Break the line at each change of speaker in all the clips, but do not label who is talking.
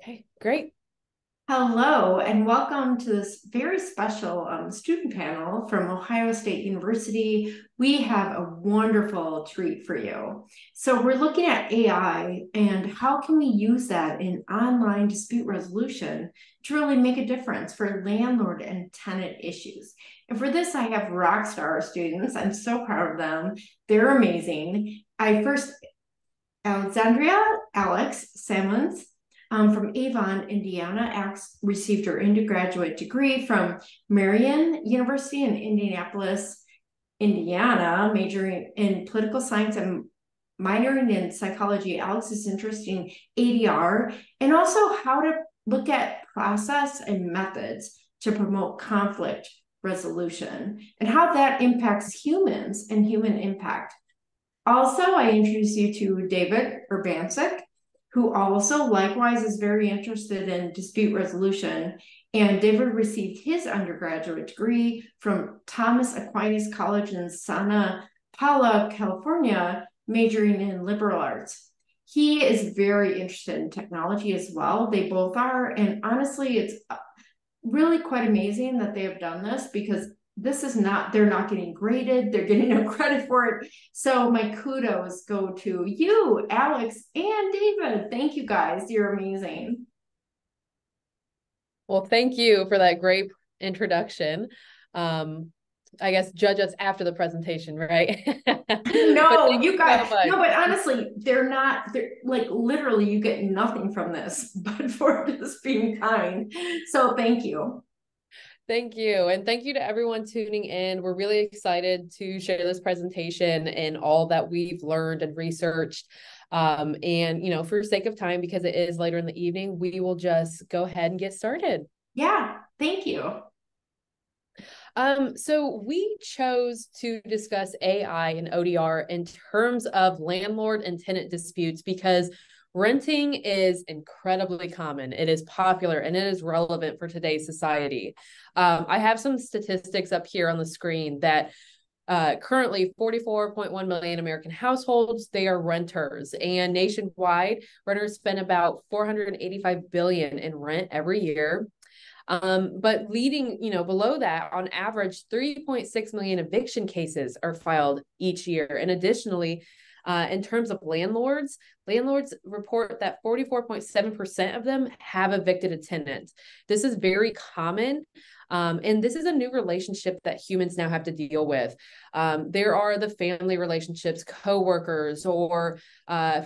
Okay, great.
Hello, and welcome to this very special student panel from Ohio State University. We have a wonderful treat for you. So we're looking at AI and how can we use that in online dispute resolution to really make a difference for landlord and tenant issues. And for this, I have rock star students. I'm so proud of them. They're amazing. Alex Samons from Avon, Indiana. Alex received her undergraduate degree from Marian University in Indianapolis, Indiana, majoring in political science and minoring in psychology. Alex is interested in ADR and also how to look at process and methods to promote conflict resolution and how that impacts humans and human impact. Also, I introduce you to David Urbancic, who also likewise is very interested in dispute resolution. And David received his undergraduate degree from Thomas Aquinas College in Santa Paula, California, majoring in liberal arts. He is very interested in technology as well. They both are. And honestly, it's really quite amazing that they have done this because this is not, they're not getting graded, they're getting no credit for it. So my kudos go to you, Alex and David. Thank you guys. You're amazing.
Well, thank you for that great introduction. I guess judge us after the presentation, right? But
No,
thank
you
you so
guys,
much.
no, but honestly, they're like literally you get nothing from this, but for just being kind. So thank you.
Thank you. And thank you to everyone tuning in. We're really excited to share this presentation and all that we've learned and researched. For sake of time, because it is later in the evening, we will just go ahead and get started.
Yeah, thank you.
So we chose to discuss AI and ODR in terms of landlord and tenant disputes because renting is incredibly common. It is popular and it is relevant for today's society. I have some statistics up here on the screen that currently 44.1 million American households, they are renters, and nationwide renters spend about 485 billion in rent every year. But below that, on average, 3.6 million eviction cases are filed each year. And additionally, in terms of landlords report that 44.7% of them have evicted a tenant. This is very common. And this is a new relationship that humans now have to deal with. There are the family relationships, coworkers, or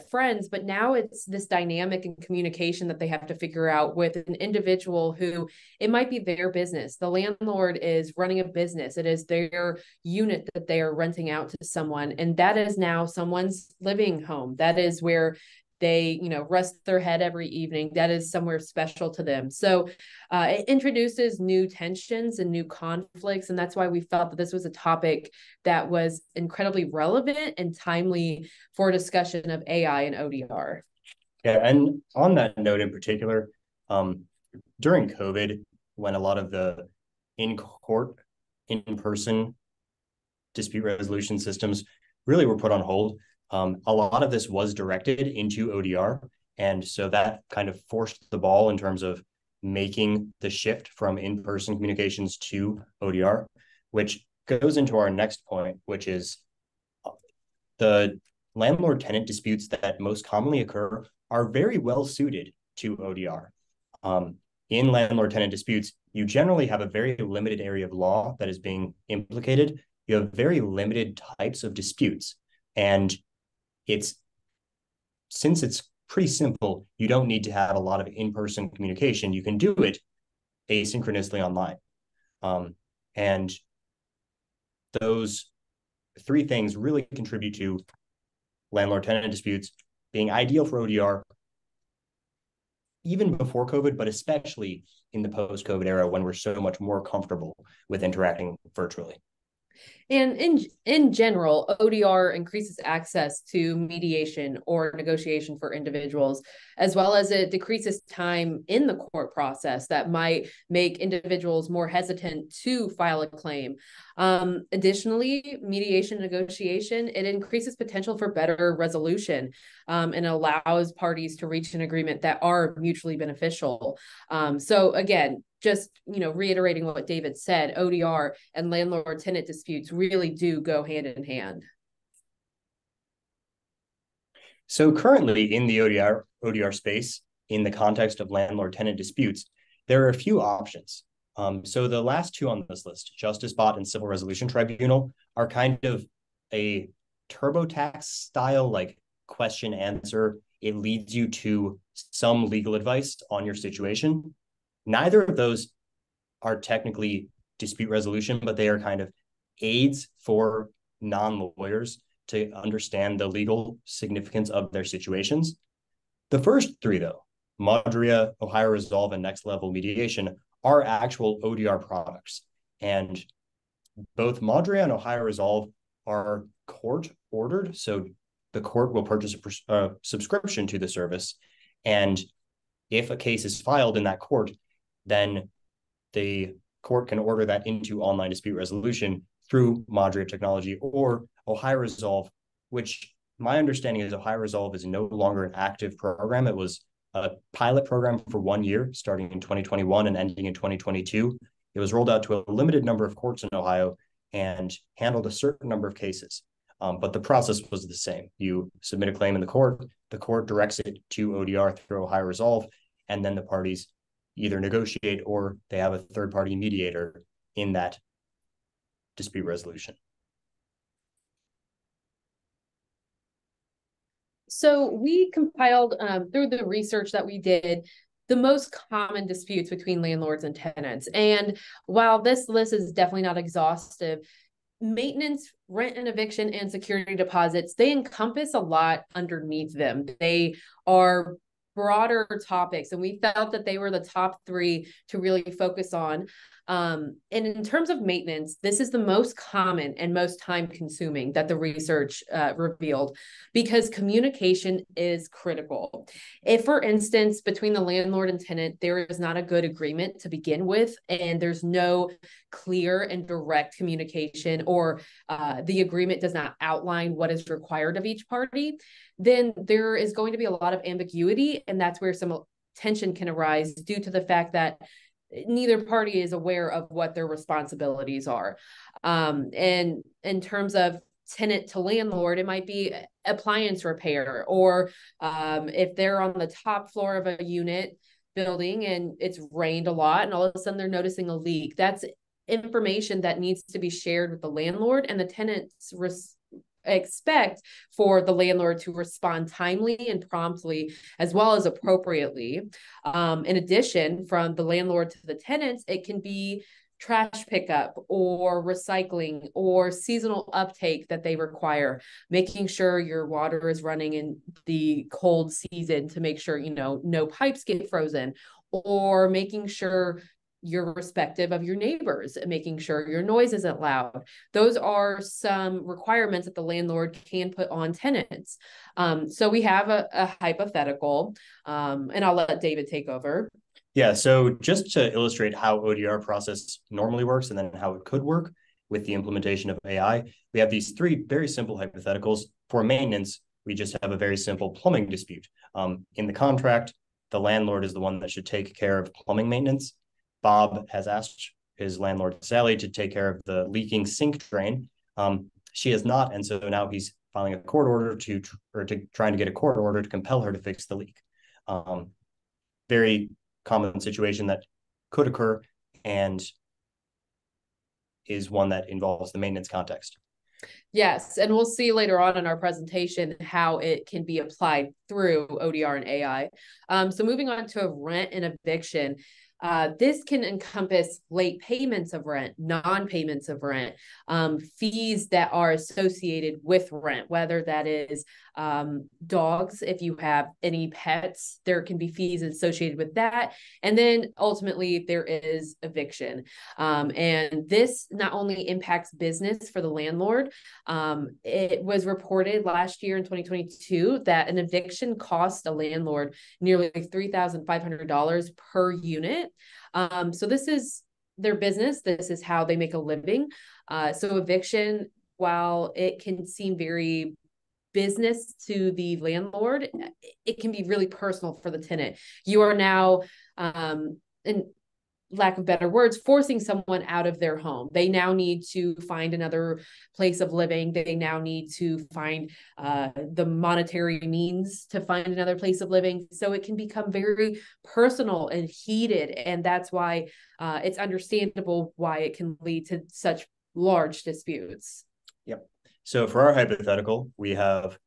friends, but now it's this dynamic and communication that they have to figure out with an individual who it might be their business. The landlord is running a business. It is their unit that they are renting out to someone. And that is now someone's living home. That is where they rest their head every evening. That is somewhere special to them. So it introduces new tensions and new conflicts, and that's why we felt that this was a topic that was incredibly relevant and timely for discussion of AI and ODR.
Yeah, and on that note in particular, during COVID, when a lot of the in-court, in-person dispute resolution systems really were put on hold, a lot of this was directed into ODR. And so that kind of forced the ball in terms of making the shift from in-person communications to ODR, which goes into our next point, which is the landlord tenant disputes that most commonly occur are very well suited to ODR. In landlord tenant disputes, you generally have a very limited area of law that is being implicated. You have very limited types of disputes. And since it's pretty simple, you don't need to have a lot of in-person communication. You can do it asynchronously online. And those three things really contribute to landlord tenant disputes being ideal for ODR even before COVID, but especially in the post-COVID era when we're so much more comfortable with interacting virtually.
And in general, ODR increases access to mediation or negotiation for individuals, as well as it decreases time in the court process that might make individuals more hesitant to file a claim. Additionally, mediation negotiation, it increases potential for better resolution, and allows parties to reach an agreement that are mutually beneficial. So again, just reiterating what David said, ODR and landlord tenant disputes really do go hand in hand.
So currently in the ODR space, in the context of landlord tenant disputes, there are a few options. So the last two on this list, Justice Bot and Civil Resolution Tribunal, are kind of a TurboTax style, like question answer. It leads you to some legal advice on your situation. Neither of those are technically dispute resolution, but they are kind of aids for non-lawyers to understand the legal significance of their situations. The first three, though, Modria, Ohio Resolve, and Next Level Mediation, are actual ODR products. And both Modria and Ohio Resolve are court ordered. So the court will purchase a subscription to the service. And if a case is filed in that court, then the court can order that into online dispute resolution through Modria technology or Ohio Resolve, which my understanding is Ohio Resolve is no longer an active program. It was a pilot program for 1 year, starting in 2021 and ending in 2022. It was rolled out to a limited number of courts in Ohio and handled a certain number of cases. But the process was the same. You submit a claim in the court directs it to ODR through Ohio Resolve, and then the parties either negotiate or they have a third-party mediator in that dispute resolution.
So we compiled through the research that we did the most common disputes between landlords and tenants. And while this list is definitely not exhaustive, maintenance, rent and eviction, and security deposits, they encompass a lot underneath them. They are broader topics, and we felt that they were the top three to really focus on. And in terms of maintenance, this is the most common and most time consuming that the research revealed, because communication is critical. If, for instance, between the landlord and tenant, there is not a good agreement to begin with, and there's no clear and direct communication, or the agreement does not outline what is required of each party, then there is going to be a lot of ambiguity, and that's where some tension can arise due to the fact that neither party is aware of what their responsibilities are. And in terms of tenant to landlord, it might be appliance repair, or if they're on the top floor of a unit building and it's rained a lot and all of a sudden they're noticing a leak, that's information that needs to be shared with the landlord, and the tenants expect for the landlord to respond timely and promptly, as well as appropriately. In addition, from the landlord to the tenants, it can be trash pickup or recycling or seasonal uptake that they require, making sure your water is running in the cold season to make sure, no pipes get frozen, or making sure you're respective of your neighbors and making sure your noise isn't loud. Those are some requirements that the landlord can put on tenants. So we have a hypothetical, and I'll let David take over.
Yeah, so just to illustrate how ODR process normally works and then how it could work with the implementation of AI, we have these three very simple hypotheticals. For maintenance, we just have a very simple plumbing dispute. In the contract, the landlord is the one that should take care of plumbing maintenance. Bob has asked his landlord, Sally, to take care of the leaking sink drain. She has not, and so now he's filing a court order to trying to get a court order to compel her to fix the leak. Very common situation that could occur and is one that involves the maintenance context.
Yes, and we'll see later on in our presentation how it can be applied through ODR and AI. So moving on to rent and eviction. This can encompass late payments of rent, non-payments of rent, fees that are associated with rent, whether that is dogs. If you have any pets, there can be fees associated with that. And then ultimately there is eviction. And this not only impacts business for the landlord, it was reported last year in 2022 that an eviction cost a landlord nearly $3,500 per unit. So this is their business. This is how they make a living. So eviction, while it can seem very business to the landlord, it can be really personal for the tenant. You are now, in lack of better words, forcing someone out of their home. They now need to find another place of living. They now need to find the monetary means to find another place of living. So it can become very personal and heated. And that's why it's understandable why it can lead to such large disputes.
Yep. So for our hypothetical, we have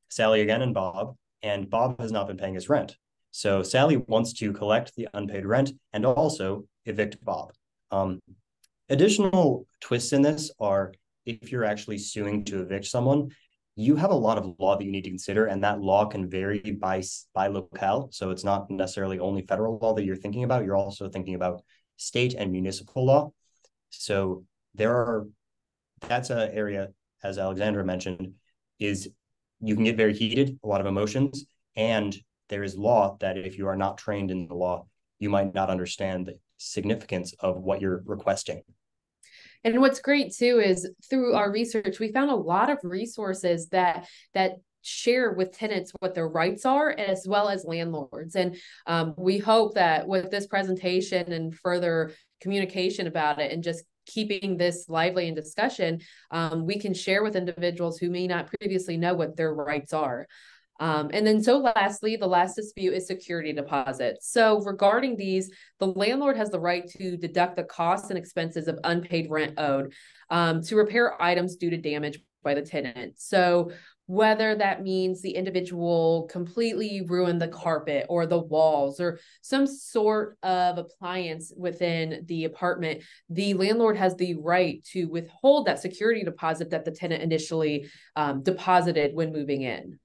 Sally again and Bob has not been paying his rent. So Sally wants to collect the unpaid rent and also evict Bob. Additional twists in this are if you're actually suing to evict someone, you have a lot of law that you need to consider, and that law can vary by locale. So it's not necessarily only federal law that you're thinking about. You're also thinking about state and municipal law. So that's an area, as Alexandra mentioned, is you can get very heated, a lot of emotions, and there is law that if you are not trained in the law, you might not understand the significance of what you're requesting.
And what's great too is through our research, we found a lot of resources that share with tenants what their rights are, as well as landlords. And we hope that with this presentation and further communication about it and just keeping this lively in discussion, we can share with individuals who may not previously know what their rights are. And then so lastly, the last dispute is security deposits. So regarding these, the landlord has the right to deduct the costs and expenses of unpaid rent owed to repair items due to damage by the tenant. So whether that means the individual completely ruined the carpet or the walls or some sort of appliance within the apartment, the landlord has the right to withhold that security deposit that the tenant initially deposited when moving in.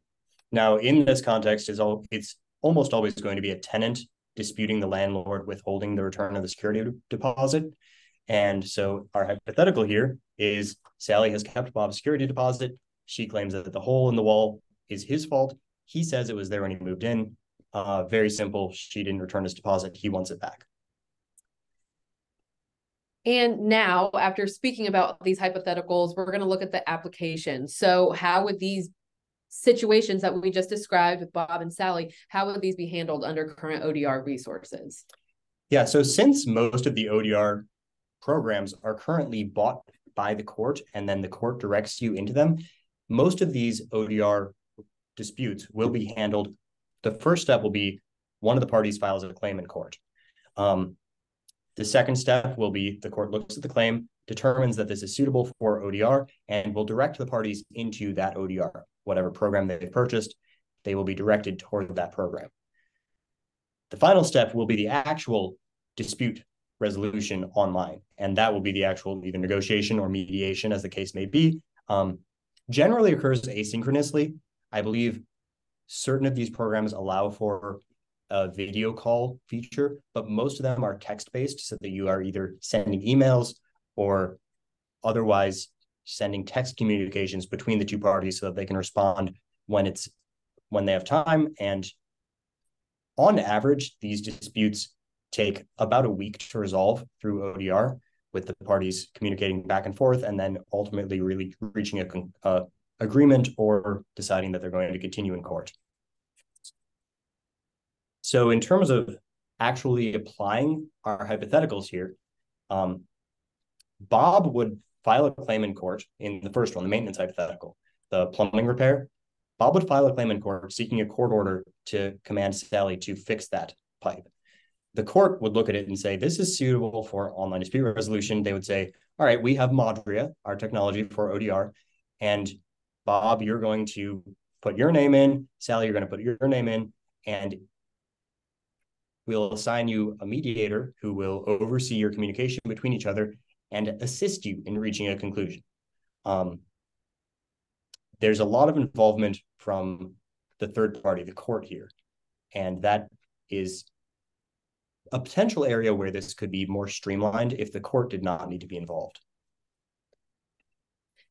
Now, in this context, it's almost always going to be a tenant disputing the landlord withholding the return of the security deposit. And so our hypothetical here is Sally has kept Bob's security deposit. She claims that the hole in the wall is his fault. He says it was there when he moved in. Very simple. She didn't return his deposit. He wants it back.
And now, after speaking about these hypotheticals, we're going to look at the application. So how would these situations that we just described with Bob and Sally, how would these be handled under current ODR resources?
Yeah, so since most of the ODR programs are currently bought by the court and then the court directs you into them, most of these ODR disputes will be handled. The first step will be one of the parties files a claim in court. The second step will be the court looks at the claim, determines that this is suitable for ODR, and will direct the parties into that ODR. Whatever program they've purchased, they will be directed toward that program. The final step will be the actual dispute resolution online, and that will be the actual either negotiation or mediation, as the case may be. Generally occurs asynchronously. I believe certain of these programs allow for a video call feature, but most of them are text-based, so that you are either sending emails or otherwise sending text communications between the two parties so that they can respond when they have time. And on average, these disputes take about a week to resolve through ODR, with the parties communicating back and forth and then ultimately really reaching a agreement or deciding that they're going to continue in court. So in terms of actually applying our hypotheticals here, Bob would file a claim in court in the first one, the maintenance hypothetical, the plumbing repair. Bob would file a claim in court seeking a court order to command Sally to fix that pipe. The court would look at it and say, this is suitable for online dispute resolution. They would say, all right, we have Modria, our technology for ODR, and Bob, you're going to put your name in, Sally, you're going to put your name in, and we'll assign you a mediator who will oversee your communication between each other and assist you in reaching a conclusion. there's a lot of involvement from the third party, the court here. And that is a potential area where this could be more streamlined if the court did not need to be involved.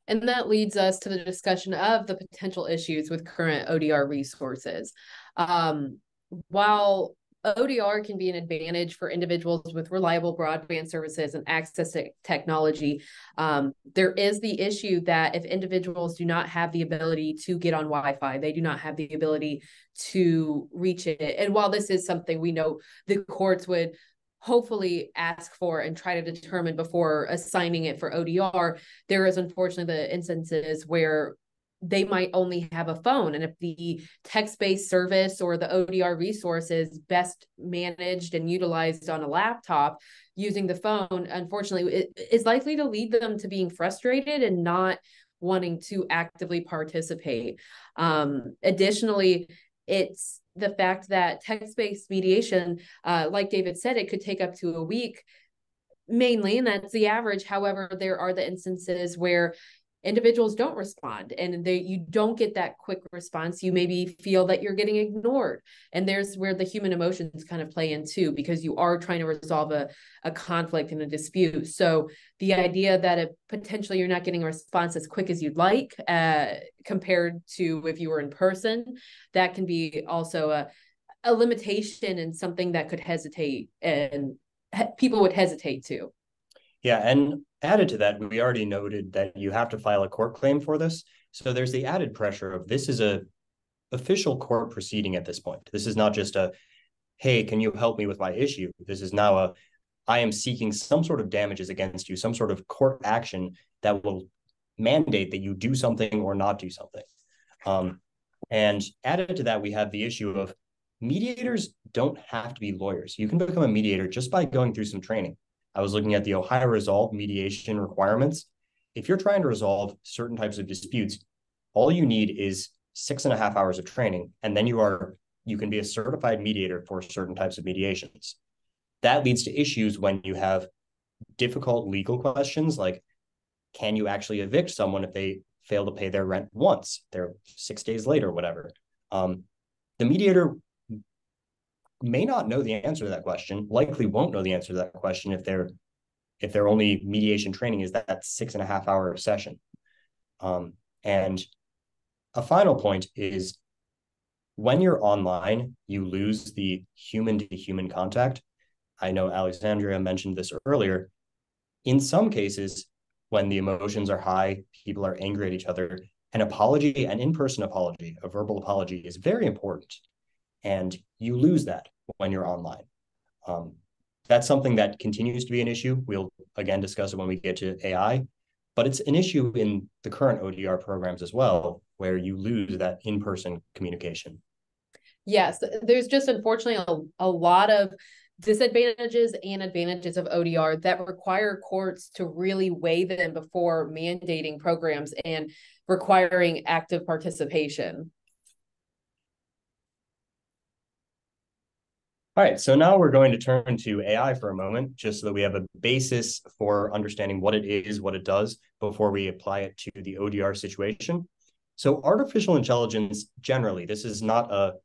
And that leads us to the discussion of the potential issues with current ODR resources. While ODR can be an advantage for individuals with reliable broadband services and access to technology, there is the issue that if individuals do not have the ability to get on Wi-Fi, they do not have the ability to reach it. And while this is something we know the courts would hopefully ask for and try to determine before assigning it for ODR, there is unfortunately the instances where they might only have a phone. And if the text-based service or the ODR resource is best managed and utilized on a laptop, using the phone, unfortunately, it is likely to lead them to being frustrated and not wanting to actively participate. Additionally, it's the fact that text-based mediation, like David said, it could take up to a week mainly, and that's the average. However, there are the instances where individuals don't respond and you don't get that quick response. You maybe feel that you're getting ignored. And there's where the human emotions kind of play in too, because you are trying to resolve a conflict and a dispute. So the idea that if potentially you're not getting a response as quick as you'd like, compared to if you were in person, that can be also a limitation and something that could hesitate and people would hesitate to.
Yeah, and added to that, we already noted that you have to file a court claim for this. So there's the added pressure of this is a official court proceeding at this point. This is not just a, hey, can you help me with my issue? This is now I am seeking some sort of damages against you, some sort of court action that will mandate that you do something or not do something. And added to that, we have the issue of mediators don't have to be lawyers. You can become a mediator just by going through some training. I was looking at the Ohio Resolve mediation requirements. If you're trying to resolve certain types of disputes, all you need is 6.5 hours of training, and then you can be a certified mediator for certain types of mediations. That leads to issues when you have difficult legal questions like, can you actually evict someone if they fail to pay their rent once? They're 6 days late or whatever. The mediator may not know the answer to that question, likely won't know the answer to that question if their only mediation training is that 6.5 hour session. And a final point is when you're online, you lose the human to human contact. I know Alexandria mentioned this earlier. In some cases, when the emotions are high, people are angry at each other, an apology, an in-person apology, a verbal apology is very important. And you lose that when you're online. That's something that continues to be an issue. We'll again discuss it when we get to AI, but it's an issue in the current ODR programs as well, where you lose that in-person communication.
Yes, there's just unfortunately a lot of disadvantages and advantages of ODR that require courts to really weigh them before mandating programs and requiring active participation.
All right, so now we're going to turn to AI for a moment, just so that we have a basis for understanding what it is, what it does, before we apply it to the ODR situation. So artificial intelligence, generally, this is not a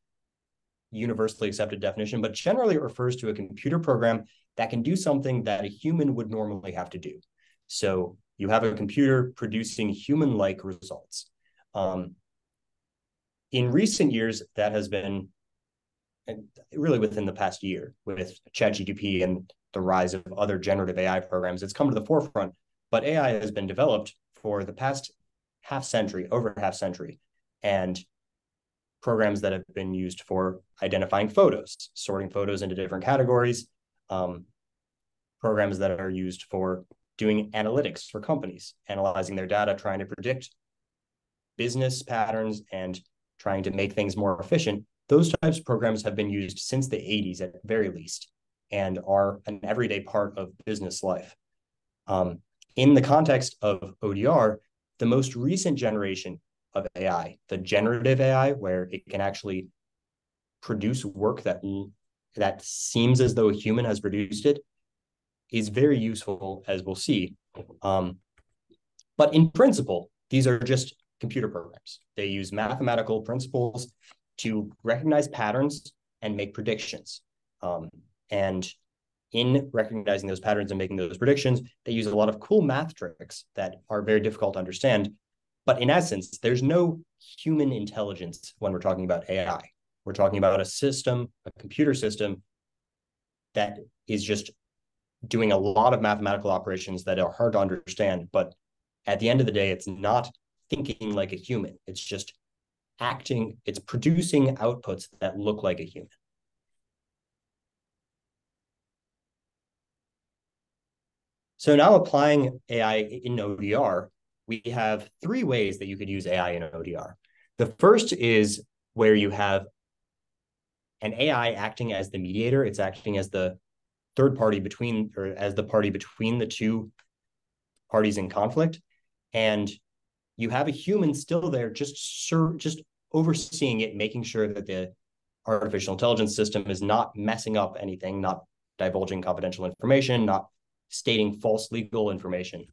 universally accepted definition, but generally it refers to a computer program that can do something that a human would normally have to do. So you have a computer producing human-like results. In recent years, that has been really within the past year with ChatGPT and the rise of other generative AI programs, it's come to the forefront, but AI has been developed for the past over half century, and programs that have been used for identifying photos, sorting photos into different categories, programs that are used for doing analytics for companies, analyzing their data, trying to predict business patterns and trying to make things more efficient. Those types of programs have been used since the 80s at the very least, and are an everyday part of business life. In the context of ODR, the most recent generation of AI, the generative AI, where it can actually produce work that seems as though a human has produced it, is very useful, as we'll see. But in principle, these are just computer programs. They use mathematical principles to recognize patterns and make predictions. And in recognizing those patterns and making those predictions, they use a lot of cool math tricks that are very difficult to understand. But in essence, there's no human intelligence when we're talking about AI. We're talking about a system, a computer system that is just doing a lot of mathematical operations that are hard to understand. But at the end of the day, it's not thinking like a human. It's just acting, it's producing outputs that look like a human. So now applying AI in ODR, we have three ways that you could use AI in ODR. The first is where you have an AI acting as the mediator. It's acting as the third party between, or as the party between the two parties in conflict. And you have a human still there just overseeing it, making sure that the artificial intelligence system is not messing up anything, not divulging confidential information, not stating false legal information.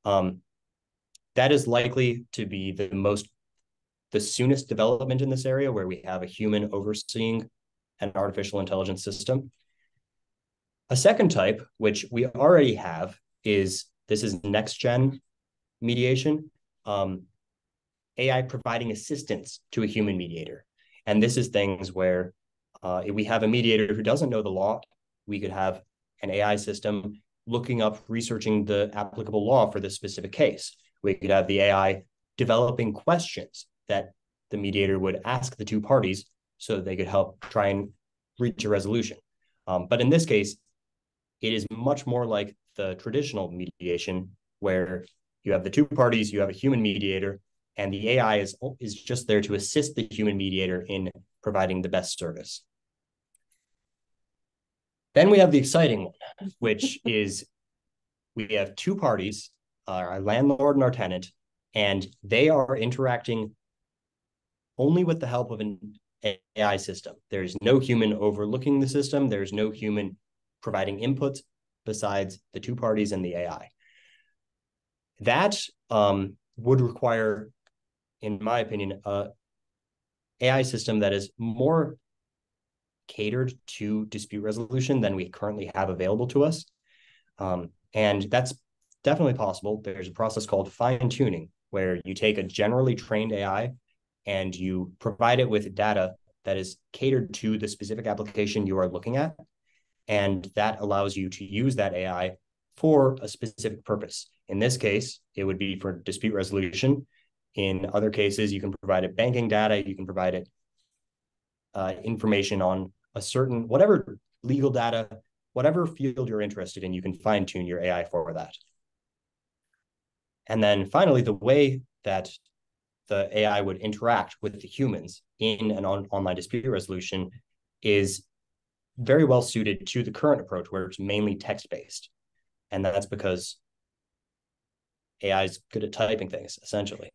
That is likely to be the soonest development in this area, where we have a human overseeing an artificial intelligence system. A second type, which we already have, is next-gen mediation, AI providing assistance to a human mediator. And this is things where if we have a mediator who doesn't know the law, we could have an AI system looking up, researching the applicable law for this specific case. We could have the AI developing questions that the mediator would ask the two parties so that they could help try and reach a resolution. But in this case, it is much more like the traditional mediation, where you have the two parties, you have a human mediator, and the AI is just there to assist the human mediator in providing the best service. Then we have the exciting one, which is we have two parties, our landlord and our tenant, and they are interacting only with the help of an AI system. There's no human overlooking the system. There's no human providing inputs besides the two parties and the AI. That would require, in my opinion, an AI system that is more catered to dispute resolution than we currently have available to us. And that's definitely possible. There's a process called fine-tuning, where you take a generally trained AI and you provide it with data that is catered to the specific application you are looking at. And that allows you to use that AI for a specific purpose. In this case, it would be for dispute resolution. In other cases, you can provide it banking data, you can provide it information on a certain, whatever legal data, whatever field you're interested in, you can fine tune your AI for that. And then finally, the way that the AI would interact with the humans in an online dispute resolution is very well suited to the current approach, where it's mainly text-based. And that's because AI is good at typing things, essentially.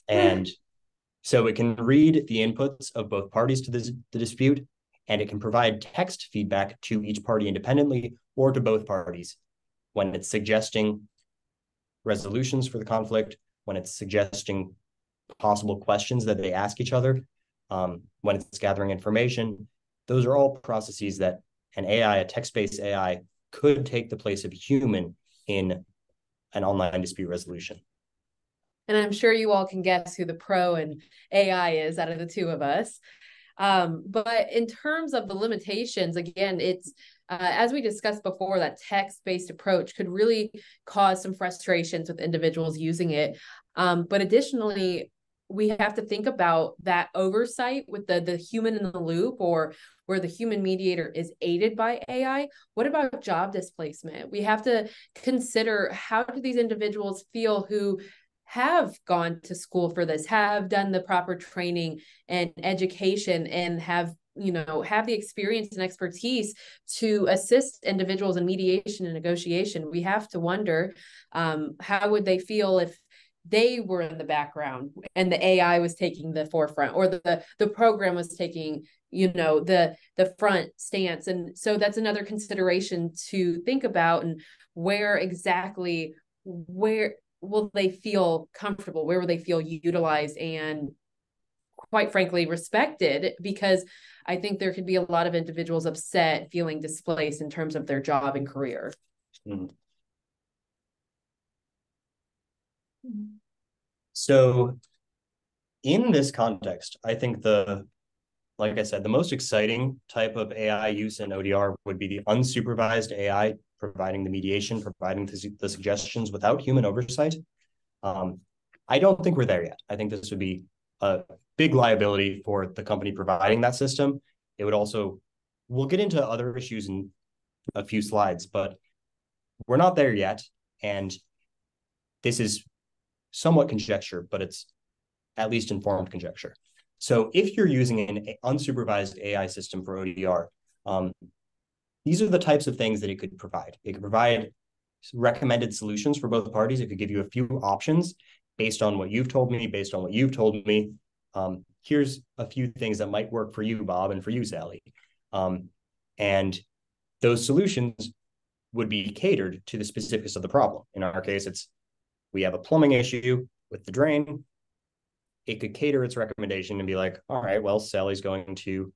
And so it can read the inputs of both parties to the dispute, and it can provide text feedback to each party independently or to both parties when it's suggesting resolutions for the conflict, when it's suggesting possible questions that they ask each other, when it's gathering information. Those are all processes that an AI, a text-based AI, could take the place of a human in an online dispute resolution.
And I'm sure you all can guess who the pro in AI is out of the two of us. But in terms of the limitations, again, it's as we discussed before, that text-based approach could really cause some frustrations with individuals using it. But additionally, we have to think about that oversight with the human in the loop, or where the human mediator is aided by AI. What about job displacement? We have to consider, how do these individuals feel who have gone to school for this, have done the proper training and education, and have the experience and expertise to assist individuals in mediation and negotiation? We have to wonder, how would they feel if they were in the background and the AI was taking the forefront, or the program was taking the front stance? And so that's another consideration to think about, and where will they feel comfortable? Where will they feel utilized and, quite frankly, respected? Because I think there could be a lot of individuals upset, feeling displaced in terms of their job and career.
So in this context, I think like I said, the most exciting type of AI use in ODR would be the unsupervised AI, providing the mediation, providing the suggestions without human oversight. I don't think we're there yet. I think this would be a big liability for the company providing that system. It would also, we'll get into other issues in a few slides, but we're not there yet. And this is somewhat conjecture, but it's at least informed conjecture. So if you're using an unsupervised AI system for ODR, these are the types of things that it could provide. It could provide recommended solutions for both parties. It could give you a few options based on what you've told me, based on what you've told me. Here's a few things that might work for you, Bob, and for you, Sally. And those solutions would be catered to the specifics of the problem. In our case, we have a plumbing issue with the drain. It could cater its recommendation and be like, all right, well, Sally's going to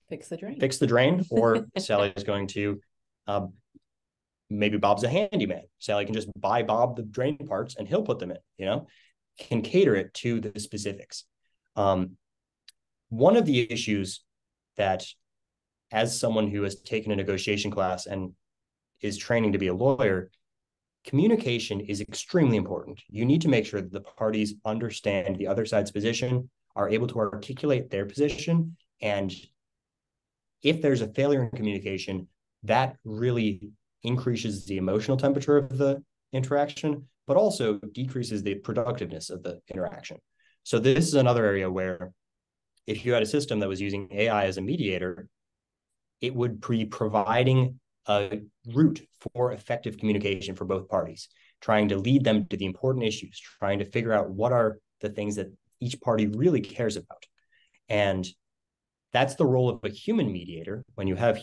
fix the drain,
or Sally's going to, maybe Bob's a handyman. Sally can just buy Bob the drain parts and he'll put them in, can cater it to the specifics. One of the issues that, as someone who has taken a negotiation class and is training to be a lawyer, communication is extremely important. You need to make sure that the parties understand the other side's position, are able to articulate their position. And if there's a failure in communication, that really increases the emotional temperature of the interaction, but also decreases the productiveness of the interaction. So this is another area where if you had a system that was using AI as a mediator, it would be providing a route for effective communication for both parties, trying to lead them to the important issues, trying to figure out what are the things that each party really cares about. And that's the role of a human mediator. When you have a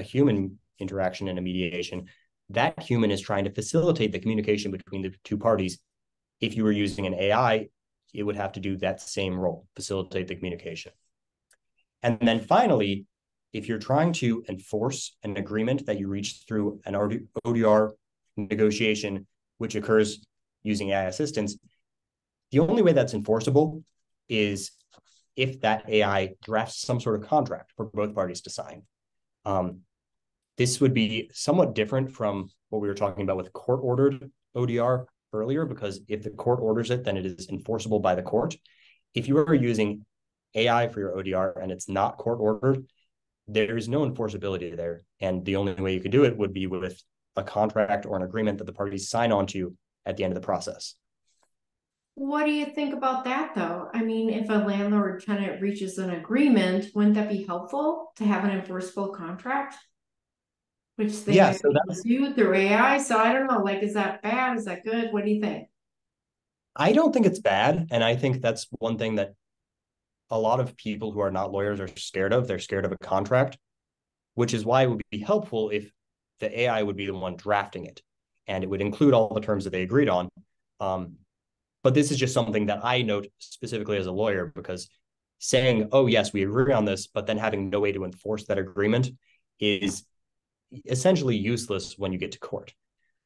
human interaction in a mediation, that human is trying to facilitate the communication between the two parties. If you were using an AI, it would have to do that same role, facilitate the communication. And then finally, if you're trying to enforce an agreement that you reach through an ODR negotiation, which occurs using AI assistance, the only way that's enforceable is if that AI drafts some sort of contract for both parties to sign. This would be somewhat different from what we were talking about with court-ordered ODR earlier, because if the court orders it, then it is enforceable by the court. If you are using AI for your ODR and it's not court-ordered, there is no enforceability there. And the only way you could do it would be with a contract or an agreement that the parties sign on to at the end of the process.
What do you think about that, though? I mean, if a landlord tenant reaches an agreement, wouldn't that be helpful to have an enforceable contract? Which they might do through AI. So I don't know, like, is that bad? Is that good? What do you think?
I don't think it's bad. And I think that's one thing that a lot of people who are not lawyers are scared of. They're scared of a contract, which is why it would be helpful if the AI would be the one drafting it and it would include all the terms that they agreed on. But this is just something that I note specifically as a lawyer, because saying, oh, yes, we agree on this, but then having no way to enforce that agreement is essentially useless when you get to court.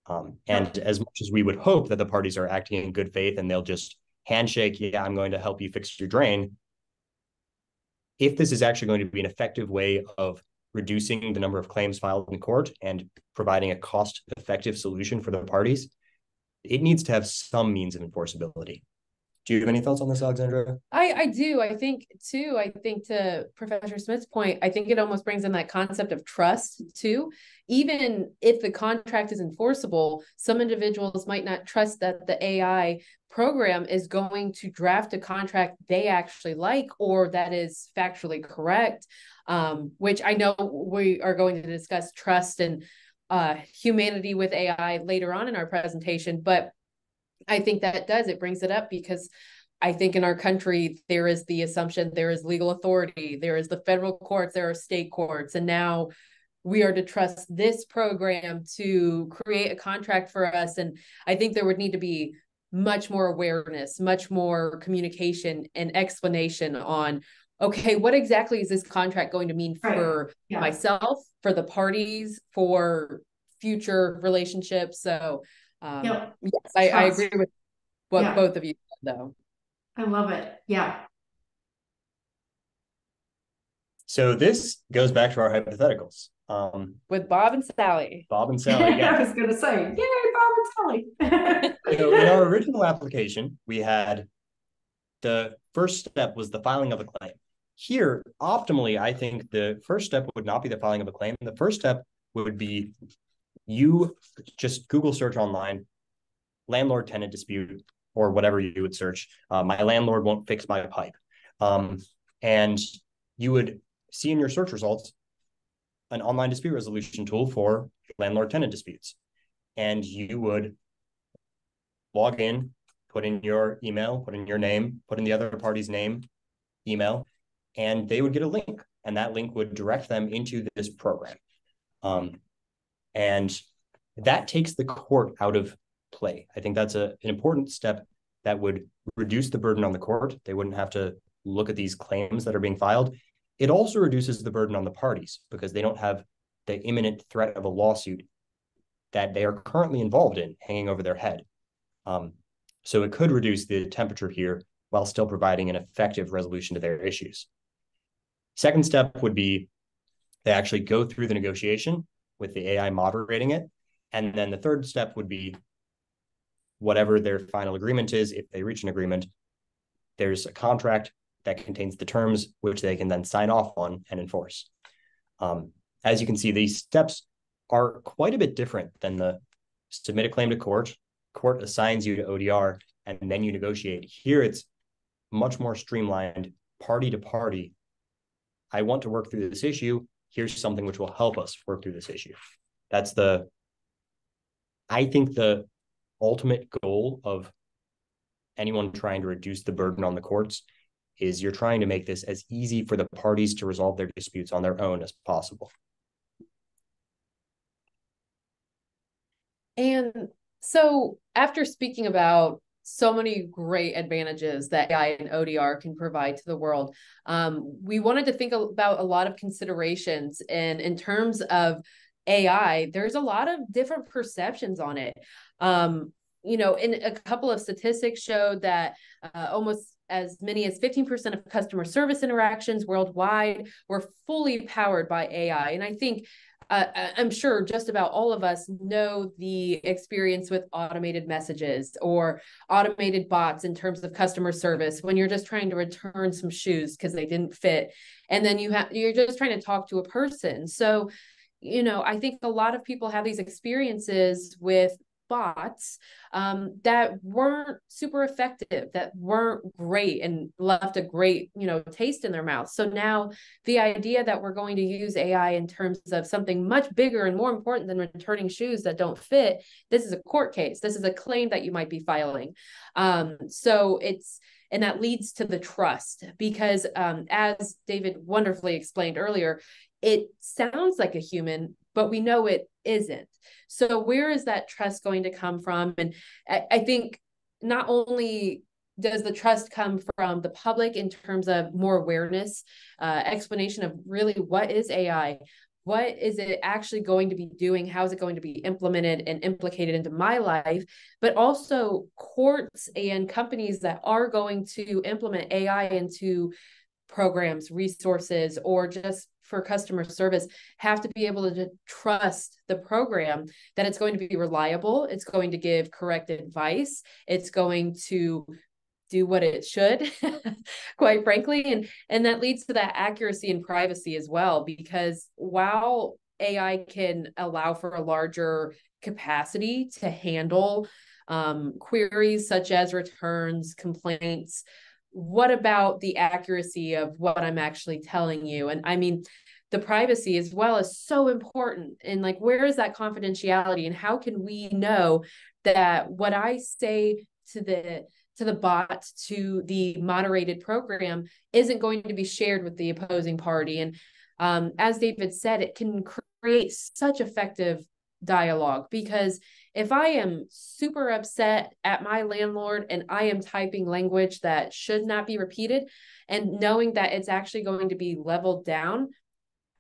And as much as we would hope that the parties are acting in good faith and they'll just handshake, yeah, I'm going to help you fix your drain. If this is actually going to be an effective way of reducing the number of claims filed in court and providing a cost-effective solution for the parties, it needs to have some means of enforceability. Do you have any thoughts on this, Alexandra?
I do. I think to Professor Smith's point, I think it almost brings in that concept of trust too. Even if the contract is enforceable, some individuals might not trust that the AI program is going to draft a contract they actually like or that is factually correct, which I know we are going to discuss trust and humanity with AI later on in our presentation, but I think that it brings it up because I think in our country, there is the assumption there is legal authority, there is the federal courts, there are state courts, and now we are to trust this program to create a contract for us. And I think there would need to be much more awareness, much more communication and explanation on, okay, what exactly is this contract going to mean for myself, for the parties, for future relationships? So yes, I agree with what both of you said, though.
I love it. Yeah.
So this goes back to our hypotheticals.
With Bob and Sally.
Bob and Sally, yeah.
I was going to say, yay, Bob and Sally.
So in our original application, we had the first step was the filing of a claim. Here, optimally, I think the first step would not be the filing of a claim. The first step would be you just Google search online, landlord tenant dispute, or whatever you would search. My landlord won't fix my pipe. And you would see in your search results an online dispute resolution tool for landlord tenant disputes. And you would log in, put in your email, put in your name, put in the other party's name, email, and they would get a link. And that link would direct them into this program. And that takes the court out of play. I think that's an important step that would reduce the burden on the court. They wouldn't have to look at these claims that are being filed. It also reduces the burden on the parties because they don't have the imminent threat of a lawsuit that they are currently involved in hanging over their head. So it could reduce the temperature here while still providing an effective resolution to their issues. Second step would be they actually go through the negotiation with the AI moderating it. And then the third step would be whatever their final agreement is. If they reach an agreement, there's a contract that contains the terms which they can then sign off on and enforce. As you can see, these steps are quite a bit different than the submit a claim to court, court assigns you to ODR, and then you negotiate. Here, it's much more streamlined, party to party. I want to work through this issue. Here's something which will help us work through this issue. That's I think the ultimate goal of anyone trying to reduce the burden on the courts is you're trying to make this as easy for the parties to resolve their disputes on their own as possible.
And so after speaking about so many great advantages that AI and ODR can provide to the world, we wanted to think about a lot of considerations. And in terms of AI, there's a lot of different perceptions on it. You know, in a couple of statistics showed that almost as many as 15% of customer service interactions worldwide were fully powered by AI. And I think I'm sure just about all of us know the experience with automated messages or automated bots in terms of customer service when you're just trying to return some shoes because they didn't fit. And then you're just trying to talk to a person. So, you know, I think a lot of people have these experiences with bots that weren't super effective, that weren't great and left a great, you know, taste in their mouth. So now the idea that we're going to use AI in terms of something much bigger and more important than returning shoes that don't fit, this is a court case. This is a claim that you might be filing. And that leads to the trust because as David wonderfully explained earlier, it sounds like a human, but we know it isn't. So where is that trust going to come from? And I think not only does the trust come from the public in terms of more awareness, explanation of really what is AI, what is it actually going to be doing, how is it going to be implemented and implicated into my life, but also courts and companies that are going to implement AI into programs, resources, or just for customer service have to be able to trust the program, that it's going to be reliable, it's going to give correct advice, it's going to do what it should, quite frankly. And that leads to that accuracy and privacy as well, because while AI can allow for a larger capacity to handle queries such as returns, complaints, what about the accuracy of what I'm actually telling you? And I mean, the privacy as well is so important. And like, where is that confidentiality? And how can we know that what I say to the bot, to the moderated program, isn't going to be shared with the opposing party? And as David said, it can create such effective dialogue, because if I am super upset at my landlord and I am typing language that should not be repeated, and knowing that it's actually going to be leveled down,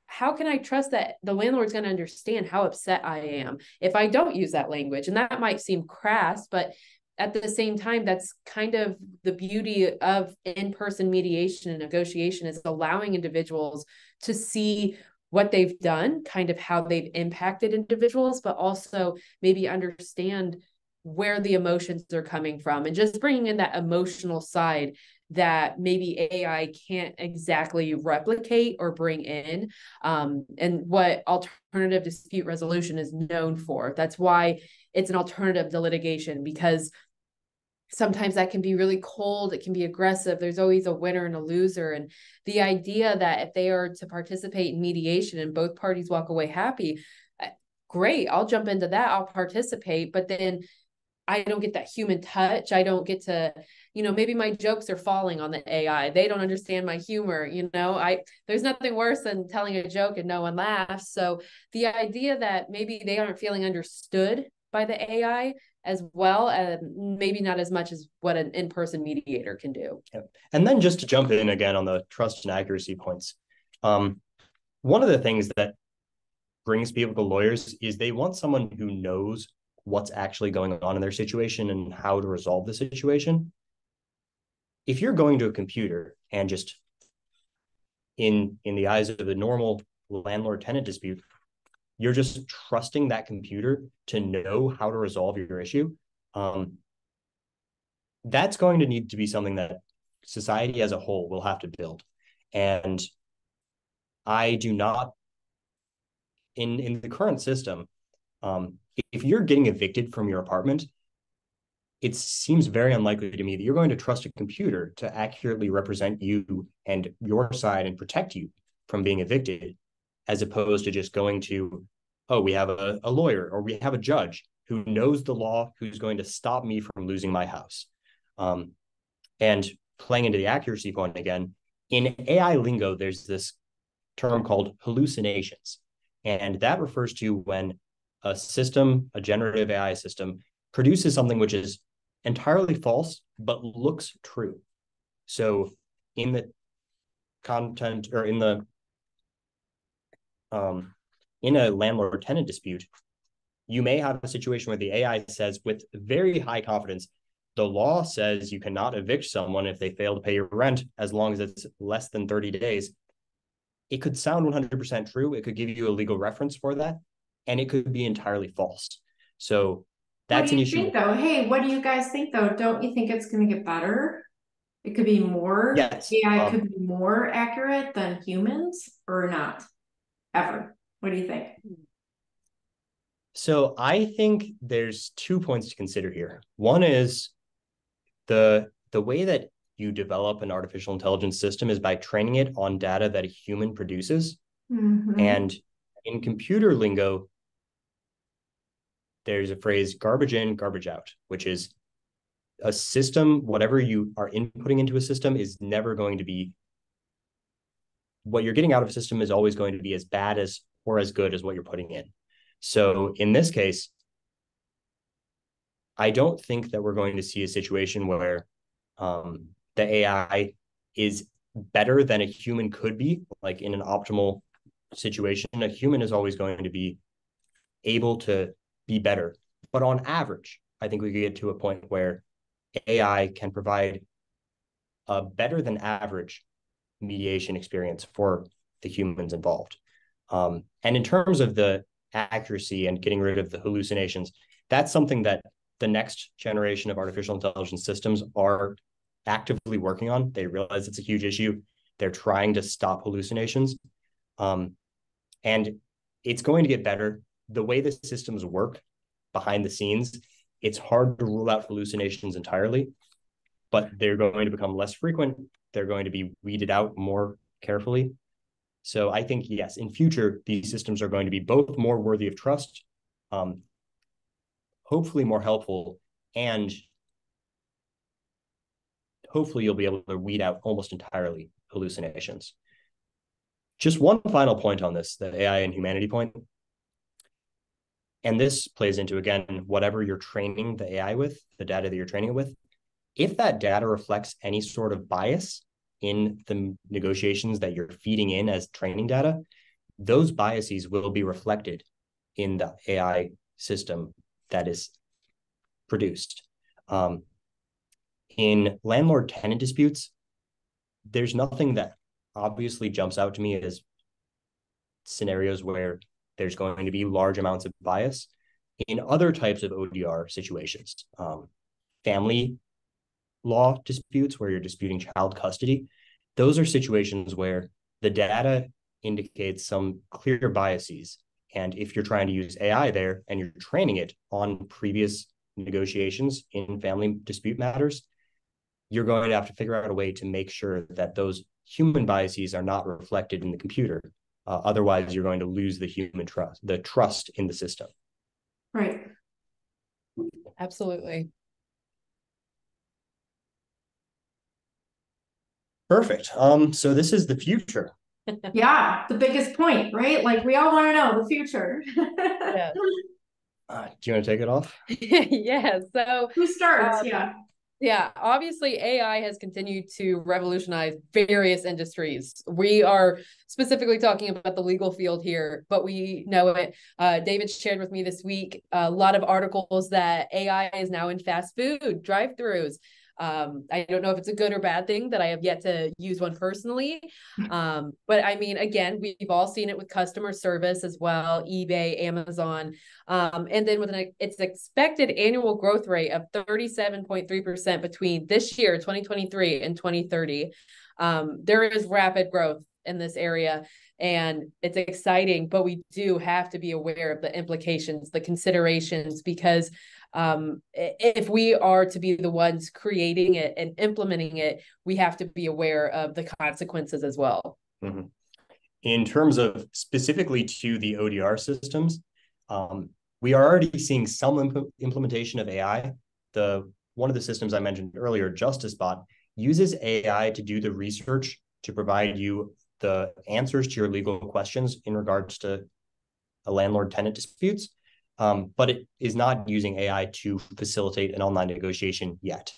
how can I trust that the landlord's going to understand how upset I am if I don't use that language? And that might seem crass, but at the same time, that's kind of the beauty of in-person mediation and negotiation, is allowing individuals to see what they've done, kind of how they've impacted individuals, but also maybe understand where the emotions are coming from, and just bringing in that emotional side that maybe AI can't exactly replicate or bring in, and what alternative dispute resolution is known for. That's why it's an alternative to litigation, because sometimes that can be really cold, it can be aggressive, there's always a winner and a loser. And the idea that if they are to participate in mediation and both parties walk away happy, great, I'll jump into that, I'll participate, but then I don't get that human touch. I don't get to, maybe my jokes are falling on the AI. They don't understand my humor. There's nothing worse than telling a joke and no one laughs. So the idea that maybe they aren't feeling understood by the AI as well, maybe not as much as what an in-person mediator can do.
Yep. And then just to jump in again on the trust and accuracy points, one of the things that brings people to lawyers is they want someone who knows what's actually going on in their situation and how to resolve the situation. If you're going to a computer and just in the eyes of the normal landlord-tenant dispute, you're just trusting that computer to know how to resolve your issue, that's going to need to be something that society as a whole will have to build. And I do not, in the current system, if you're getting evicted from your apartment, it seems very unlikely to me that you're going to trust a computer to accurately represent you and your side and protect you from being evicted, as opposed to just going to, we have a lawyer or we have a judge who knows the law, who's going to stop me from losing my house. And playing into the accuracy point again, in AI lingo, there's this term called hallucinations. And that refers to when a system, a generative AI system, produces something which is entirely false, but looks true. So in the content, or in a landlord-tenant dispute, you may have a situation where the AI says with very high confidence, the law says you cannot evict someone if they fail to pay your rent as long as it's less than 30 days. It could sound 100% true. It could give you a legal reference for that, and it could be entirely false. So that's an issue.
What do you think, though? Hey, what do you guys think, though? Don't you think it's going to get better? It could be more.
Yes.
AI could be more accurate than humans, or not ever. What do you think?
So I think there's 2 points to consider here. One is the way that you develop an artificial intelligence system is by training it on data that a human produces.
Mm-hmm.
And in computer lingo, there's a phrase, garbage in, garbage out, which is a system, whatever you are inputting into a system is never going to be, what you're getting out of a system is always going to be as bad as or as good as what you're putting in. So in this case, I don't think that we're going to see a situation where the AI is better than a human could be. Like in an optimal situation, a human is always going to be able to be better. But on average, I think we could get to a point where AI can provide a better than average mediation experience for the humans involved. And in terms of the accuracy and getting rid of the hallucinations, that's something that the next generation of artificial intelligence systems are actively working on. They realize it's a huge issue. They're trying to stop hallucinations. And it's going to get better. The way the systems work behind the scenes, it's hard to rule out hallucinations entirely, but they're going to become less frequent. They're going to be weeded out more carefully. So I think, yes, in future, these systems are going to be both more worthy of trust, hopefully more helpful, and hopefully you'll be able to weed out almost entirely hallucinations. Just one final point on this, the AI and humanity point. And this plays into, again, whatever you're training the AI with, the data that you're training it with. If that data reflects any sort of bias in the negotiations that you're feeding in as training data, those biases will be reflected in the AI system that is produced. In landlord tenant disputes, there's nothing that obviously jumps out to me as scenarios where there's going to be large amounts of bias. In other types of ODR situations, family law disputes where you're disputing child custody, those are situations where the data indicates some clear biases. And if you're trying to use AI there and you're training it on previous negotiations in family dispute matters, you're going to have to figure out a way to make sure that those human biases are not reflected in the computer. Otherwise, you're going to lose the human trust, the trust in the system.
Right.
Absolutely.
Perfect. So this is the future.
Yeah, the biggest point, right? Like we all want to know the future.
Yeah.
Do you want to take it off?
Yeah. So
who starts?
Yeah, obviously AI has continued to revolutionize various industries. We are specifically talking about the legal field here, but we know it. David shared with me this week a lot of articles that AI is now in fast food drive-throughs. I don't know if it's a good or bad thing that I have yet to use one personally. But I mean, again, we've all seen it with customer service as well, eBay, Amazon. And then with its expected annual growth rate of 37.3% between this year, 2023 and 2030. There is rapid growth in this area and it's exciting, but we do have to be aware of the implications, the considerations, because if we are to be the ones creating it and implementing it, we have to be aware of the consequences as well.
Mm-hmm. In terms of specifically to the ODR systems, we are already seeing some implementation of AI. One of the systems I mentioned earlier, JusticeBot, uses AI to do the research to provide you the answers to your legal questions in regards to a landlord-tenant disputes. But it is not using AI to facilitate an online negotiation yet.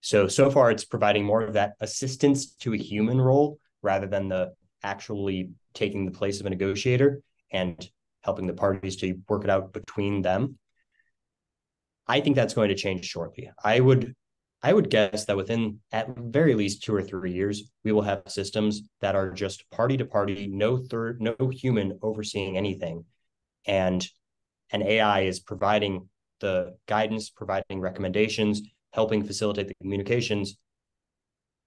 So far, it's providing more of that assistance to a human role rather than the actually taking the place of a negotiator and helping the parties to work it out between them. I think that's going to change shortly. I would guess that within at very least 2 or 3 years, we will have systems that are just party to party, no human overseeing anything. And an AI is providing the guidance, providing recommendations, helping facilitate the communications.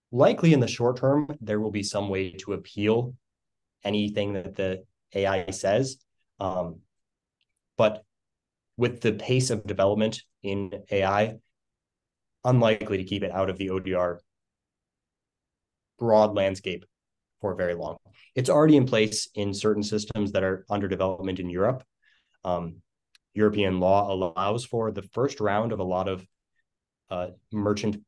Likely in the short term, there will be some way to appeal anything that the AI says. But with the pace of development in AI, unlikely to keep it out of the ODR broad landscape for very long. It's already in place in certain systems that are under development in Europe. European law allows for the first round of a lot of merchant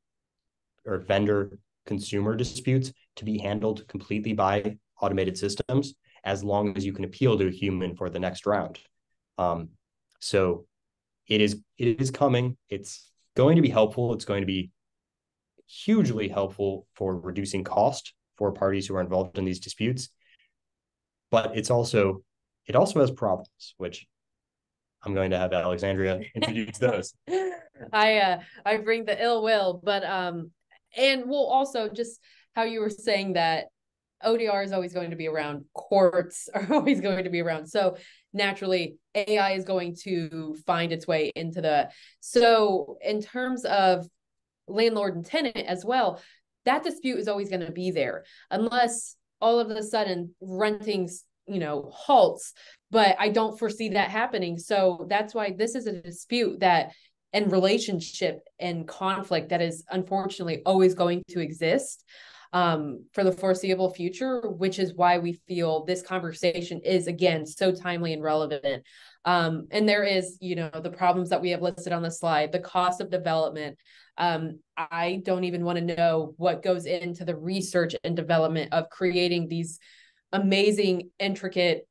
or vendor consumer disputes to be handled completely by automated systems, as long as you can appeal to a human for the next round. So it is coming. It's going to be helpful. It's going to be hugely helpful for reducing cost for parties who are involved in these disputes. But it also has problems, which I'm going to have Alexandria introduce those.
I bring the ill will, but and we'll also just how you were saying that ODR is always going to be around, courts are always going to be around. So naturally, AI is going to find its way into that. So in terms of landlord and tenant as well, that dispute is always going to be there unless all of a sudden renting, halts. But I don't foresee that happening. So that's why this is a dispute that and relationship and conflict that is unfortunately always going to exist. for the foreseeable future, which is why we feel this conversation is, again, so timely and relevant. And there is, the problems that we have listed on the slide, the cost of development. I don't even want to know what goes into the research and development of creating these amazing, intricate,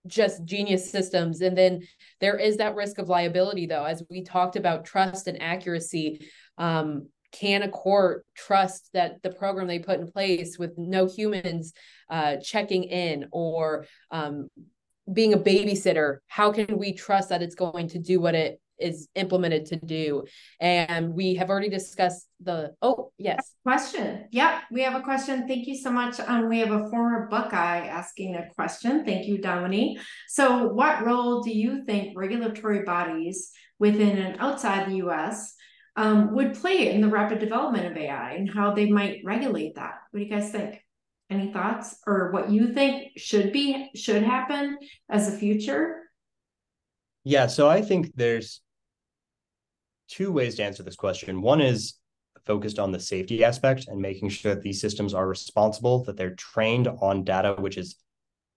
just genius systems. And then there is that risk of liability, though, as we talked about trust and accuracy. Can a court trust that the program they put in place with no humans checking in or being a babysitter? How can we trust that it's going to do what it is implemented to do? And we have already discussed yes.
Question. Yep, we have a question. Thank you so much. We have a former Buckeye asking a question. Thank you, Dominique. So what role do you think regulatory bodies within and outside the US would play in the rapid development of AI and how they might regulate that? What do you guys think? Any thoughts or what you think should happen as a future?
Yeah, so I think there's two ways to answer this question. One is focused on the safety aspect and making sure that these systems are responsible, that they're trained on data which is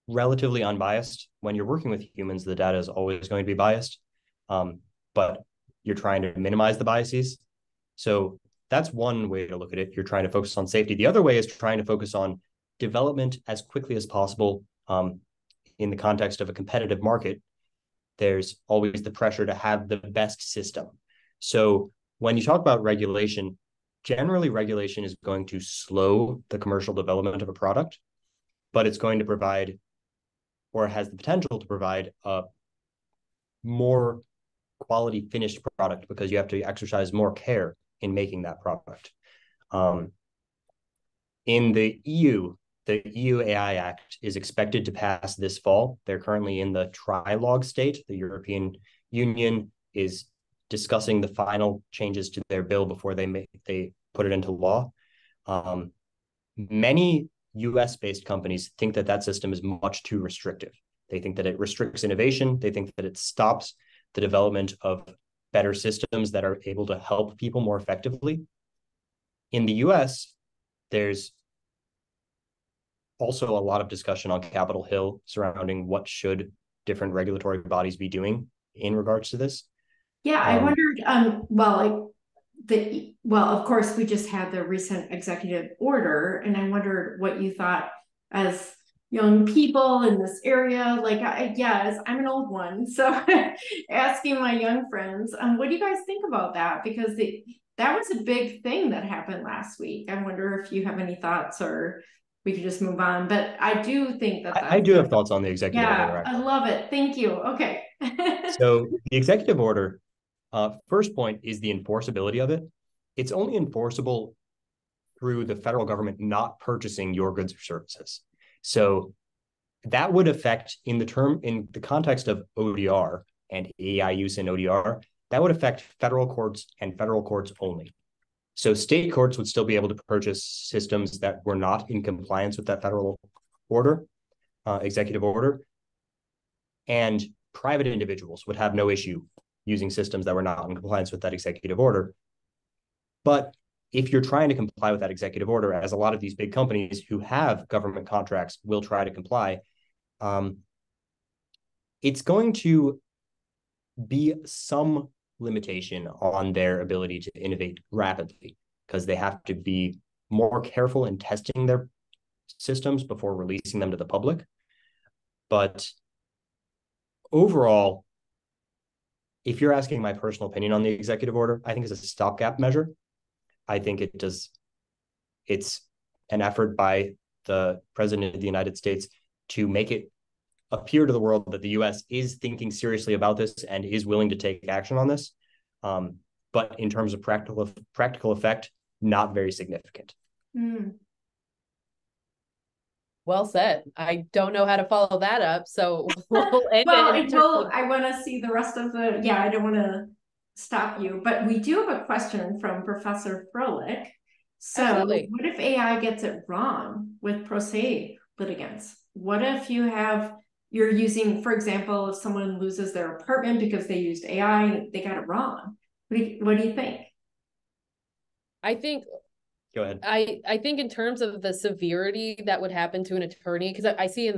relatively unbiased. When you're working with humans, the data is always going to be biased, but you're trying to minimize the biases. So that's one way to look at it. You're trying to focus on safety. The other way is trying to focus on development as quickly as possible. In the context of a competitive market, there's always the pressure to have the best system. So when you talk about regulation, generally regulation is going to slow the commercial development of a product, but it's going to provide, or has the potential to provide, a more quality finished product because you have to exercise more care in making that product. In the EU AI Act is expected to pass this fall. They're currently in the trilogue state. The European Union is discussing the final changes to their bill before they put it into law. Many US-based companies think that system is much too restrictive. They think that it restricts innovation. They think that it stops the development of better systems that are able to help people more effectively. In the US, there's also a lot of discussion on Capitol Hill surrounding what should different regulatory bodies be doing in regards to this.
Yeah, I wondered, of course, we just had the recent executive order, and I wondered what you thought as young people in this area. Like, I'm an old one, so asking my young friends, what do you guys think about that? Because that was a big thing that happened last week. I wonder if you have any thoughts, or we could just move on. But I do think that
I do have thoughts on the executive order.
I love it. Thank you. Okay.
So the executive order, first point is the enforceability of it. It's only enforceable through the federal government not purchasing your goods or services. So that would affect, in the context of ODR and AI use in ODR, that would affect federal courts and federal courts only. So state courts would still be able to purchase systems that were not in compliance with that federal order, executive order, and private individuals would have no issue using systems that were not in compliance with that executive order. But if you're trying to comply with that executive order, as a lot of these big companies who have government contracts will try to comply, it's going to be some limitation on their ability to innovate rapidly because they have to be more careful in testing their systems before releasing them to the public. But overall, if you're asking my personal opinion on the executive order, I think it's a stopgap measure. I think it's an effort by the president of the United States to make it appear to the world that the US is thinking seriously about this and is willing to take action on this. But in terms of practical effect, not very significant.
Well said. I don't know how to follow that up, so we'll end
I want to see the rest of I don't want to stop you, but we do have a question from Professor Froelich. So Absolutely. What if AI gets it wrong with pro se litigants? What if you're using, for example, if someone loses their apartment because they used AI, they got it wrong. What do you think?
I think
Go ahead.
I think in terms of the severity that would happen to an attorney, because I see in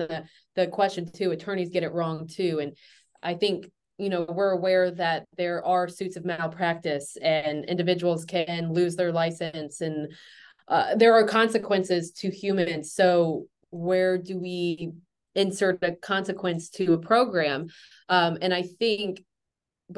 the question too, attorneys get it wrong too. And I think, we're aware that there are suits of malpractice and individuals can lose their license, and there are consequences to humans. So where do we insert a consequence to a program? And I think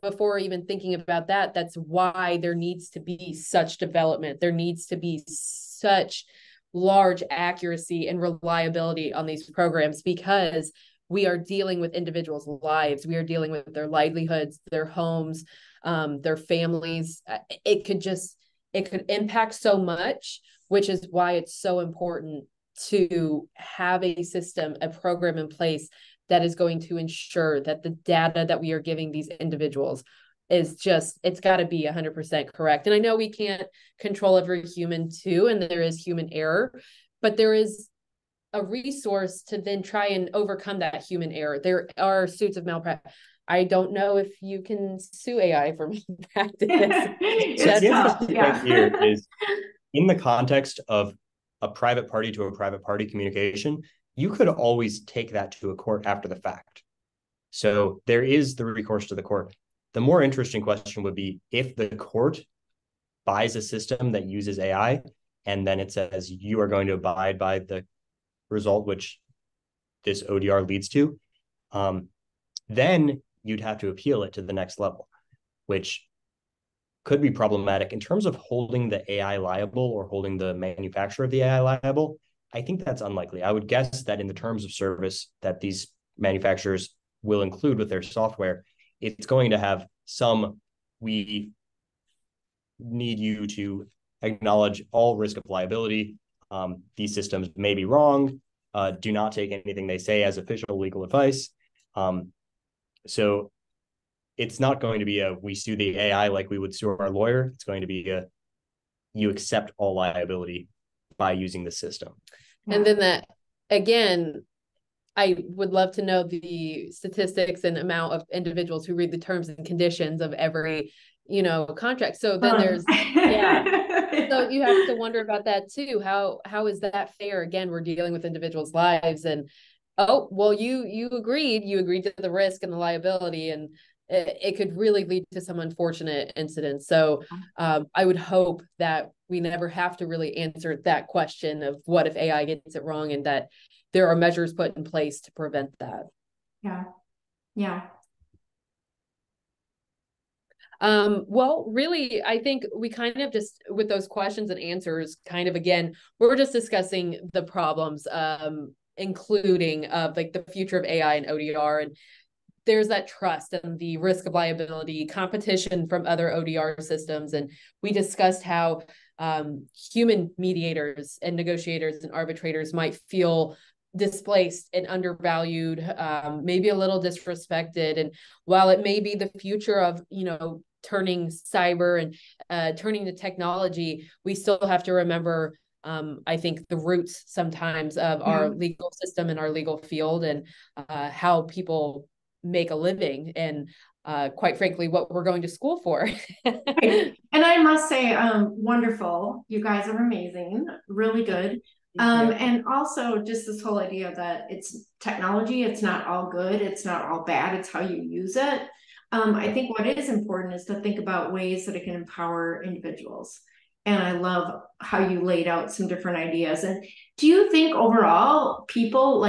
before even thinking about that, that's why there needs to be such development. There needs to be such large accuracy and reliability on these programs, because we are dealing with individuals' lives. We are dealing with their livelihoods, their homes, their families. It could impact so much, which is why it's so important to have a system, a program in place that is going to ensure that the data that we are giving these individuals is it's got to be 100% correct. And I know we can't control every human too, and there is human error, but there is a resource to then try and overcome that human error. There are suits of malpractice. I don't know if you can sue AI for malpractice.
So the interesting thing here is, in the context of a private party to a private party communication, you could always take that to a court after the fact. So there is the recourse to the court. The more interesting question would be if the court buys a system that uses AI and then it says you are going to abide by the result which this ODR leads to, then you'd have to appeal it to the next level, which could be problematic in terms of holding the AI liable or holding the manufacturer of the AI liable. I think that's unlikely. I would guess that in the terms of service that these manufacturers will include with their software, it's going to have some, we need you to acknowledge all risk of liability. These systems may be wrong. Do not take anything they say as official legal advice. So it's not going to be we sue the AI like we would sue our lawyer. It's going to be you accept all liability by using the system.
And then that, again, I would love to know the statistics and amount of individuals who read the terms and conditions of every, contract. So then there's, So you have to wonder about that too. How is that fair? Again, we're dealing with individuals' lives, and oh, well, you agreed to the risk and the liability, and it could really lead to some unfortunate incidents. So I would hope that we never have to really answer that question of what if AI gets it wrong, and that there are measures put in place to prevent that.
Yeah.
Well, really, I think we kind of just, with those questions and answers, kind of, again, we're just discussing the problems, including like the future of AI and ODR. And there's that trust and the risk of liability, competition from other ODR systems. And we discussed how human mediators and negotiators and arbitrators might feel displaced and undervalued, maybe a little disrespected. And while it may be the future of, turning cyber and turning to technology, we still have to remember, I think, the roots sometimes of our legal system and our legal field, and how people make a living, and quite frankly, what we're going to school for.
And I must say, wonderful. You guys are amazing. Really good. And also just this whole idea that it's technology, it's not all good, it's not all bad, it's how you use it. I think what is important is to think about ways that it can empower individuals. And I love how you laid out some different ideas. And do you think overall people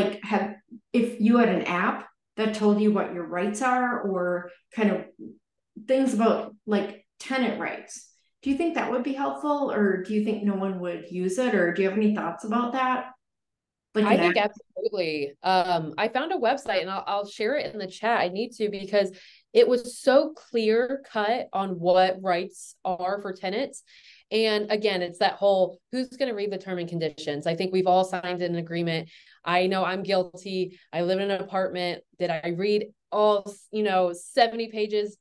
if you had an app that told you what your rights are, or kind of things about like tenant rights, do you think that would be helpful, or do you think no one would use it, or do you have any thoughts about that?
I think absolutely. I found a website, and I'll share it in the chat. I need to, because it was so clear cut on what rights are for tenants. And again, it's that whole, who's going to read the term and conditions? I think we've all signed an agreement. I know I'm guilty. I live in an apartment. Did I read all, 70 pages?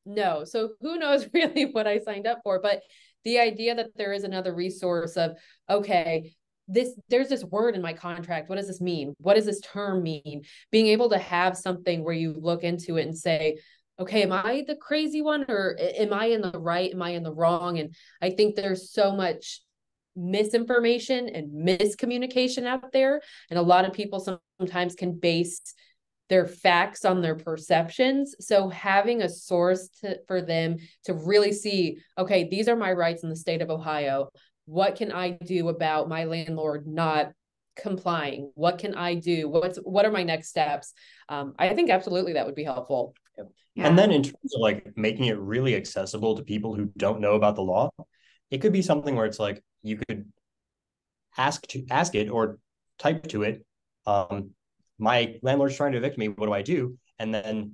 No. So who knows really what I signed up for? But the idea that there is another resource of, okay, there's this word in my contract. What does this mean? What does this term mean? Being able to have something where you look into it and say, okay, am I the crazy one, or am I in the right? Am I in the wrong? And I think there's so much misinformation and miscommunication out there. And a lot of people sometimes can base their facts on their perceptions. So having a source for them to really see, okay, these are my rights in the state of Ohio. What can I do about my landlord not complying? What can I do? What are my next steps? I think absolutely that would be helpful.
Yeah. And then in terms of like making it really accessible to people who don't know about the law, it could be something where it's like you could ask it or type to it, my landlord's trying to evict me, what do I do? And then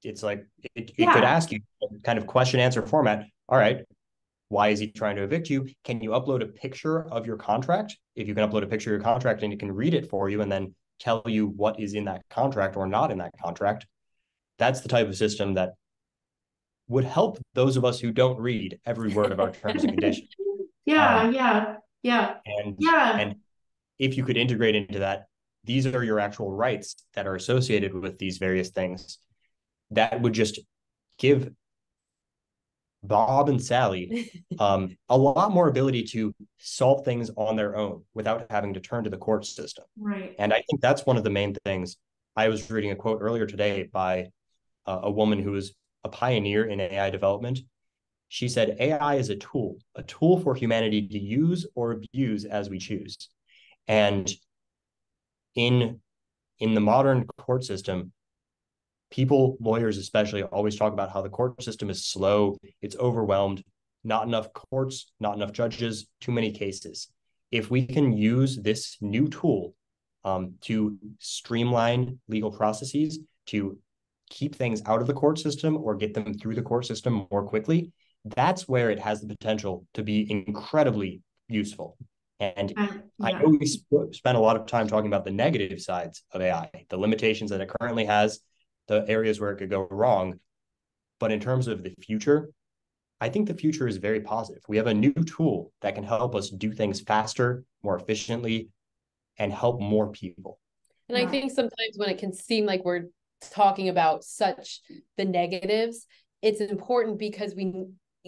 it's like it could ask you kind of question answer format. All right, why is he trying to evict you? Can you upload a picture of your contract? If you can upload a picture of your contract and it can read it for you and then tell you what is in that contract or not in that contract, that's the type of system that would help those of us who don't read every word of our terms and conditions.
Yeah.
And if you could integrate into that, these are your actual rights that are associated with these various things, that would just give Bob and Sally a lot more ability to solve things on their own without having to turn to the court system.
Right.
And I think that's one of the main things. I was reading a quote earlier today by a woman who is a pioneer in AI development. She said, AI is a tool for humanity to use or abuse as we choose. And in the modern court system, people, lawyers especially, always talk about how the court system is slow, it's overwhelmed, not enough courts, not enough judges, too many cases. If we can use this new tool to streamline legal processes, to keep things out of the court system or get them through the court system more quickly, that's where it has the potential to be incredibly useful. And I know we spent a lot of time talking about the negative sides of AI, the limitations that it currently has, the areas where it could go wrong. But in terms of the future, I think the future is very positive. We have a new tool that can help us do things faster, more efficiently, and help more people.
And I think sometimes when it can seem like we're talking about such the negatives, it's important because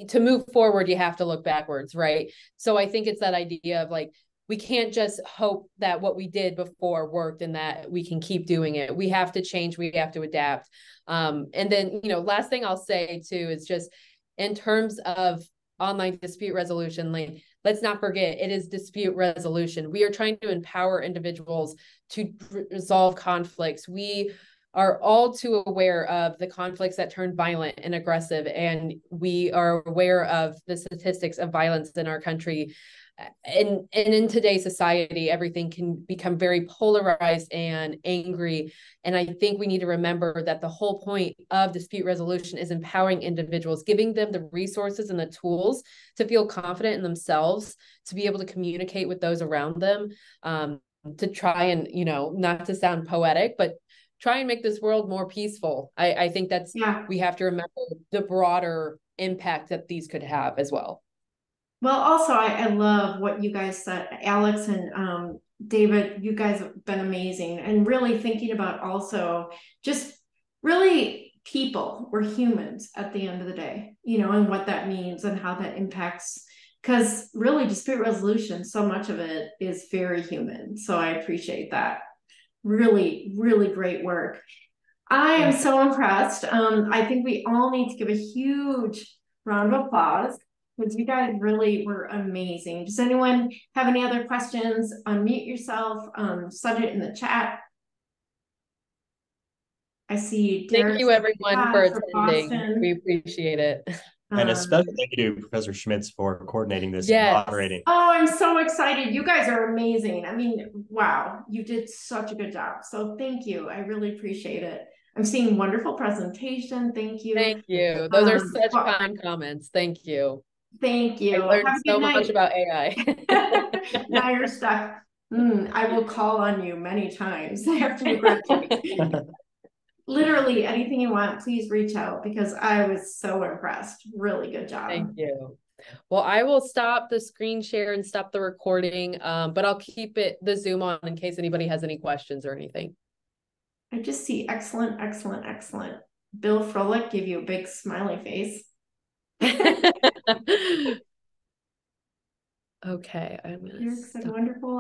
to move forward, you have to look backwards, right? So I think it's that idea of like, we can't just hope that what we did before worked and that we can keep doing it. We have to change, we have to adapt. And then, last thing I'll say too, is just in terms of online dispute resolution, like, let's not forget, it is dispute resolution. We are trying to empower individuals to resolve conflicts. We are all too aware of the conflicts that turn violent and aggressive, and we are aware of the statistics of violence in our country. And in today's society, everything can become very polarized and angry. And I think we need to remember that the whole point of dispute resolution is empowering individuals, giving them the resources and the tools to feel confident in themselves, to be able to communicate with those around them, to try and, not to sound poetic, but try and make this world more peaceful. I think that's, we have to remember the broader impact that these could have as well.
Well, also, I love what you guys said, Alex and David, you guys have been amazing, and really thinking about also just really people, we're humans at the end of the day, and what that means and how that impacts, because really dispute resolution, so much of it is very human. So I appreciate that. Really, really great work. I am so impressed. I think we all need to give a huge round of applause, because you guys really were amazing. Does anyone have any other questions? Unmute yourself, send it in the chat. I see Derek.
Thank you everyone for attending. Boston. We appreciate it.
And a special thank you to Professor Schmitz for coordinating this and moderating.
Oh, I'm so excited. You guys are amazing. I mean, wow, you did such a good job. So thank you. I really appreciate it. I'm seeing wonderful presentation. Thank you.
Thank you. Those are such kind comments. Thank you.
Thank you.
I learned so much about AI.
Now you're stuck. I will call on you many times after you graduate. Literally anything you want, please reach out, because I was so impressed. Really good job.
Thank you. Well, I will stop the screen share and stop the recording, but I'll keep the Zoom on in case anybody has any questions or anything.
I just see excellent, excellent, excellent. Bill Froelich gave you a big smiley face.
Okay, I'm gonna
Eric said
stop.
wonderful.